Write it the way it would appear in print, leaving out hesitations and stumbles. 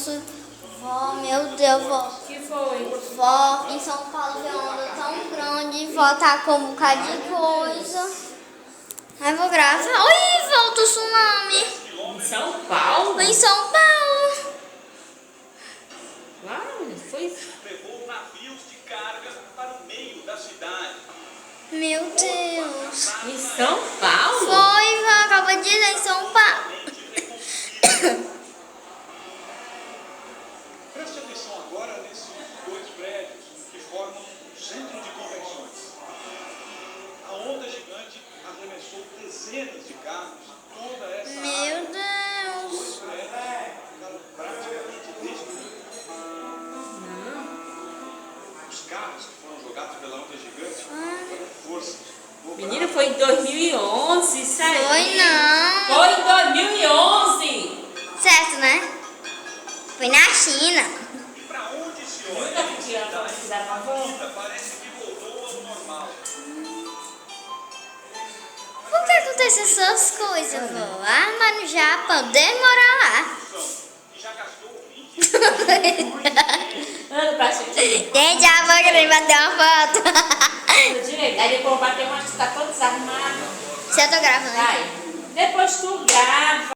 Deus. Vó, meu Deus, vó. O que foi? Vó, em São Paulo tem uma onda tão grande. Vó tá com um bocado de coisa. Ai, vou gravar. Oi, volta o tsunami. Em São Paulo? Em São Paulo. Lá, foi. Levou navios de carga para o meio da cidade. Meu Deus. Em São Paulo? Foi, vó, acabou de dizer em São Paulo. Preste atenção agora nesses dois prédios que formam um centro de convenções. A onda gigante arremessou dezenas de carros, toda essa Meu área. Deus. Dois prédios ficaram praticamente destruídos. Os carros que foram jogados pela onda gigante foram forças. Menina, foi em 2011 isso aí. Foi não. Foi em 2011. Certo, né? Foi na China. E para onde se Nunca olha, pedi ela pra se dar uma volta. a vida parece que voltou ao normal. Por que acontecem essas coisas, vó? Ah, mas no Japão, demora lá. E já gastou 20 Anda pra gente. Gente, a avó querendo bater uma foto. Direito. Aí depois bater uma, tá todo desarmado. Você tá gravando, né? Vai. Depois tu grava.